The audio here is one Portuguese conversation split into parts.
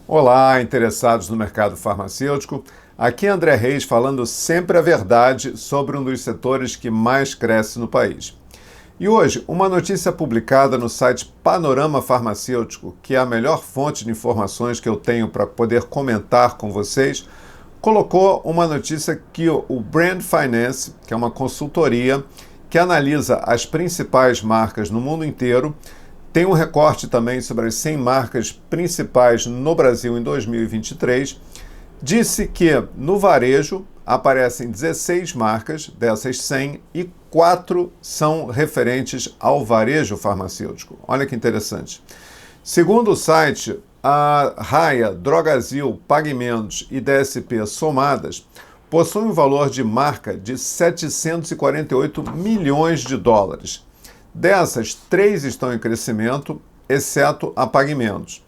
Olá, interessados no mercado farmacêutico. Aqui é André Reis falando sempre a verdade sobre um dos setores que mais cresce no país. E hoje, uma notícia publicada no site Panorama Farmacêutico, que é a melhor fonte de informações que eu tenho para poder comentar com vocês, colocou uma notícia que o Brand Finance, que é uma consultoria que analisa as principais marcas no mundo inteiro, tem um recorte também sobre as 100 marcas principais no Brasil em 2023. Disse que no varejo aparecem 16 marcas dessas 100 e 4 são referentes ao varejo farmacêutico. Olha que interessante. Segundo o site, a Raia, Drogasil, Pague Menos e DSP somadas possuem um valor de marca de 748 milhões de dólares. Dessas, 3 estão em crescimento, exceto a Pague Menos.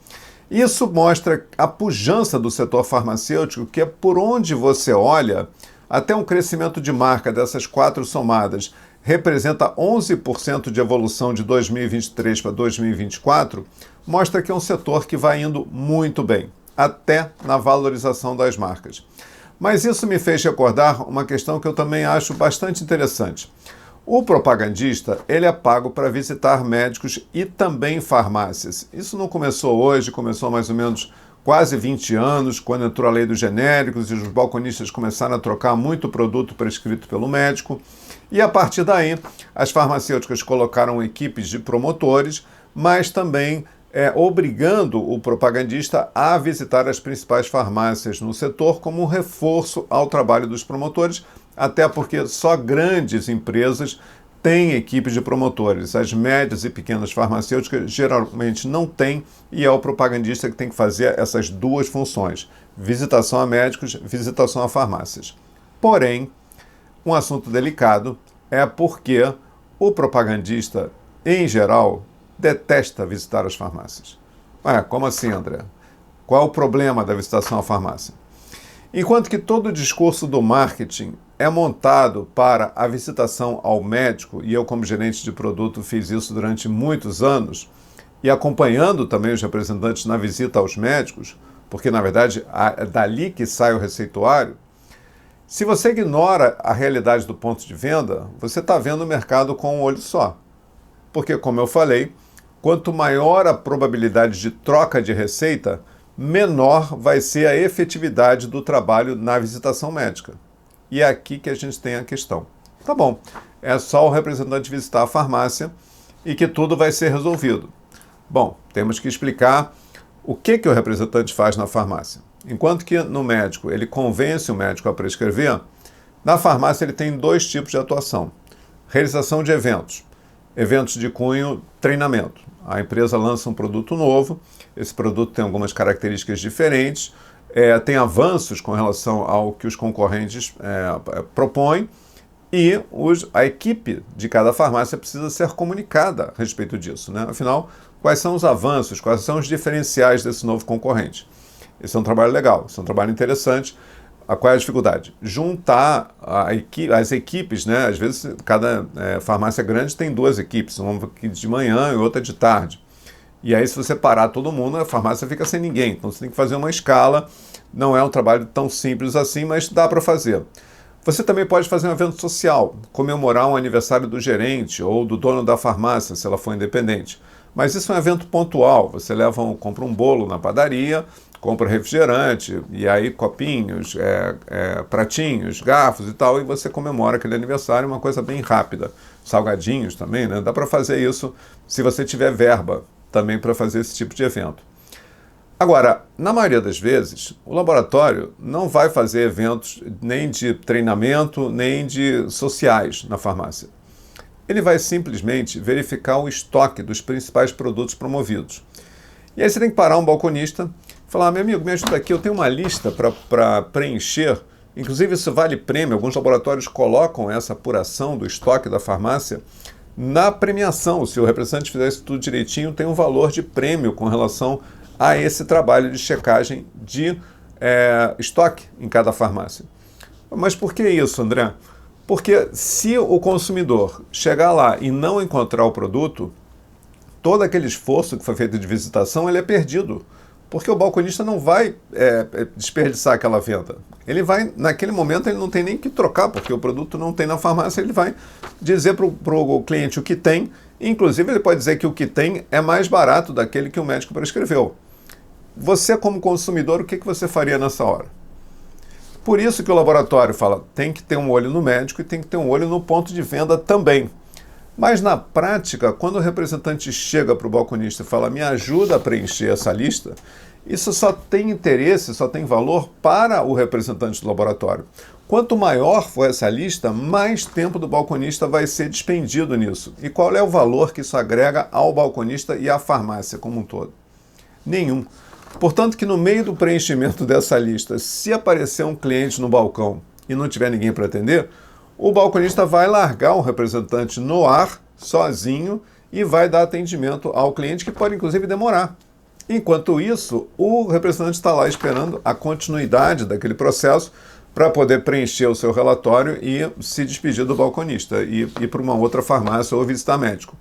Isso mostra a pujança do setor farmacêutico, que é por onde você olha, até um crescimento de marca dessas 4 somadas representa 11% de evolução de 2023 para 2024, mostra que é um setor que vai indo muito bem, até na valorização das marcas. Mas isso me fez recordar uma questão que eu também acho bastante interessante. O propagandista, ele é pago para visitar médicos e também farmácias. Isso não começou hoje, começou há mais ou menos quase 20 anos, quando entrou a lei dos genéricos e os balconistas começaram a trocar muito produto prescrito pelo médico. E a partir daí, as farmacêuticas colocaram equipes de promotores, mas também obrigando o propagandista a visitar as principais farmácias no setor como um reforço ao trabalho dos promotores, até porque só grandes empresas têm equipes de promotores. As médias e pequenas farmacêuticas geralmente não têm, e é o propagandista que tem que fazer essas duas funções: visitação a médicos, visitação a farmácias. Porém, um assunto delicado é porque o propagandista, em geral, detesta visitar as farmácias. Como assim, André? Qual é o problema da visitação à farmácia? Enquanto que todo o discurso do marketing é montado para a visitação ao médico, e eu como gerente de produto fiz isso durante muitos anos, e acompanhando também os representantes na visita aos médicos, porque na verdade é dali que sai o receituário. Se você ignora a realidade do ponto de venda, você está vendo o mercado com um olho só. Porque, como eu falei, quanto maior a probabilidade de troca de receita, menor vai ser a efetividade do trabalho na visitação médica. E é aqui que a gente tem a questão. Tá bom, é só o representante visitar a farmácia e que tudo vai ser resolvido. Bom, temos que explicar o que o representante faz na farmácia. Enquanto que no médico ele convence o médico a prescrever, na farmácia ele tem 2 tipos de atuação. Realização de eventos. Eventos de cunho treinamento. A empresa lança um produto novo, esse produto tem algumas características diferentes, tem avanços com relação ao que os concorrentes propõem, e a equipe de cada farmácia precisa ser comunicada a respeito disso, né? Afinal, quais são os avanços, quais são os diferenciais desse novo concorrente? Esse é um trabalho legal, esse é um trabalho interessante. Qual é a dificuldade? Juntar as equipes, né? Às vezes, cada farmácia grande tem 2 equipes, uma de manhã e outra de tarde. E aí, se você parar todo mundo, a farmácia fica sem ninguém. Então, você tem que fazer uma escala. Não é um trabalho tão simples assim, mas dá para fazer. Você também pode fazer um evento social, comemorar um aniversário do gerente ou do dono da farmácia, se ela for independente. Mas isso é um evento pontual. Você compra um bolo na padaria, compra refrigerante, e aí copinhos, pratinhos, garfos e tal, e você comemora aquele aniversário, uma coisa bem rápida. Salgadinhos também, né? Dá para fazer isso se você tiver verba também para fazer esse tipo de evento. Agora, na maioria das vezes, o laboratório não vai fazer eventos nem de treinamento, nem de sociais na farmácia. Ele vai simplesmente verificar o estoque dos principais produtos promovidos. E aí você tem que parar um balconista e falar: meu amigo, me ajuda aqui, eu tenho uma lista para preencher. Inclusive, isso vale prêmio. Alguns laboratórios colocam essa apuração do estoque da farmácia na premiação. Se o representante fizer isso tudo direitinho, tem um valor de prêmio com relação a esse trabalho de checagem de estoque em cada farmácia. Mas por que isso, André? Porque se o consumidor chegar lá e não encontrar o produto, todo aquele esforço que foi feito de visitação ele é perdido. Porque o balconista não vai desperdiçar aquela venda. Ele vai, naquele momento, ele não tem nem que trocar, porque o produto não tem na farmácia, ele vai dizer para o cliente o que tem, inclusive ele pode dizer que o que tem é mais barato daquele que o médico prescreveu. Você, como consumidor, o que você faria nessa hora? Por isso que o laboratório fala, tem que ter um olho no médico e tem que ter um olho no ponto de venda também. Mas na prática, quando o representante chega para o balconista e fala, me ajuda a preencher essa lista, isso só tem interesse, só tem valor para o representante do laboratório. Quanto maior for essa lista, mais tempo do balconista vai ser despendido nisso. E qual é o valor que isso agrega ao balconista e à farmácia como um todo? Nenhum. Portanto, que no meio do preenchimento dessa lista, se aparecer um cliente no balcão e não tiver ninguém para atender, o balconista vai largar um representante no ar, sozinho, e vai dar atendimento ao cliente, que pode inclusive demorar. Enquanto isso, o representante está lá esperando a continuidade daquele processo para poder preencher o seu relatório e se despedir do balconista e ir para uma outra farmácia ou visitar médico.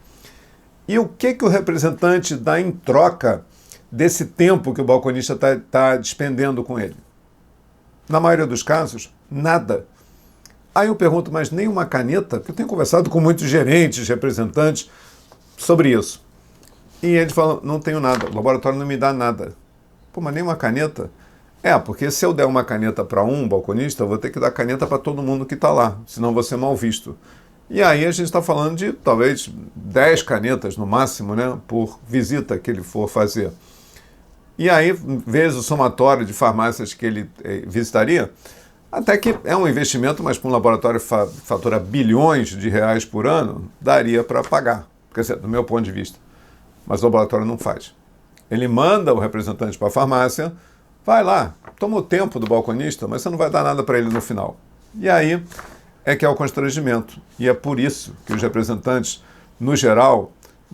E o que o representante dá em troca desse tempo que o balconista está despendendo com ele? Na maioria dos casos, nada. Aí eu pergunto, mas nem uma caneta? Porque eu tenho conversado com muitos gerentes, representantes sobre isso. E eles falam, não tenho nada, o laboratório não me dá nada. Pô, mas nem uma caneta? Porque se eu der uma caneta para um balconista, eu vou ter que dar caneta para todo mundo que está lá, senão vou ser mal visto. E aí a gente está falando de talvez 10 canetas no máximo, né, por visita que ele for fazer. E aí, vezes o somatório de farmácias que ele visitaria, até que é um investimento, mas para um laboratório que fatura bilhões de reais por ano, daria para pagar, quer dizer, do meu ponto de vista. Mas o laboratório não faz. Ele manda o representante para a farmácia, vai lá, toma o tempo do balconista, mas você não vai dar nada para ele no final. E aí é que é o constrangimento. E é por isso que os representantes, no geral,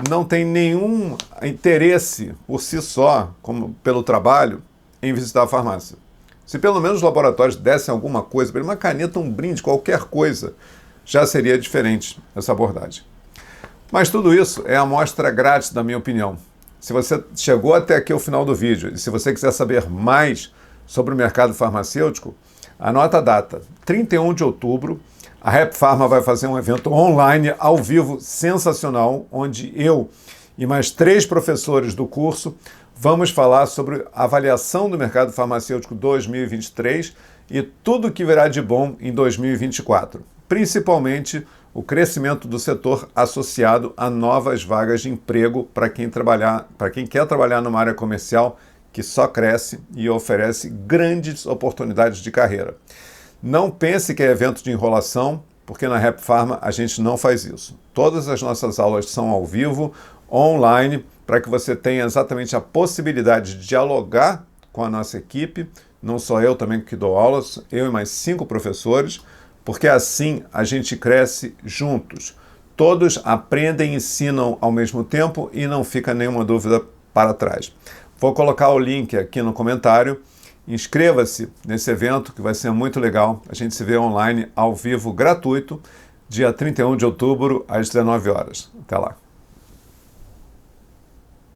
não têm nenhum interesse por si só, como pelo trabalho, em visitar a farmácia. Se pelo menos os laboratórios dessem alguma coisa, uma caneta, um brinde, qualquer coisa, já seria diferente essa abordagem. Mas tudo isso é amostra grátis, na minha opinião. Se você chegou até aqui ao final do vídeo e se você quiser saber mais sobre o mercado farmacêutico, anota a data, 31 de outubro, a Rap Pharma vai fazer um evento online, ao vivo, sensacional, onde eu e mais 3 professores do curso vamos falar sobre a avaliação do mercado farmacêutico 2023 e tudo o que virá de bom em 2024, principalmente o crescimento do setor associado a novas vagas de emprego para quem quer trabalhar numa área comercial que só cresce e oferece grandes oportunidades de carreira. Não pense que é evento de enrolação, porque na Rap Pharma a gente não faz isso. Todas as nossas aulas são ao vivo, online, para que você tenha exatamente a possibilidade de dialogar com a nossa equipe, não só eu também que dou aulas, eu e mais 5 professores, porque assim a gente cresce juntos. Todos aprendem e ensinam ao mesmo tempo e não fica nenhuma dúvida para trás. Vou colocar o link aqui no comentário. Inscreva-se nesse evento que vai ser muito legal. A gente se vê online, ao vivo, gratuito, dia 31 de outubro, às 19 horas. Até lá.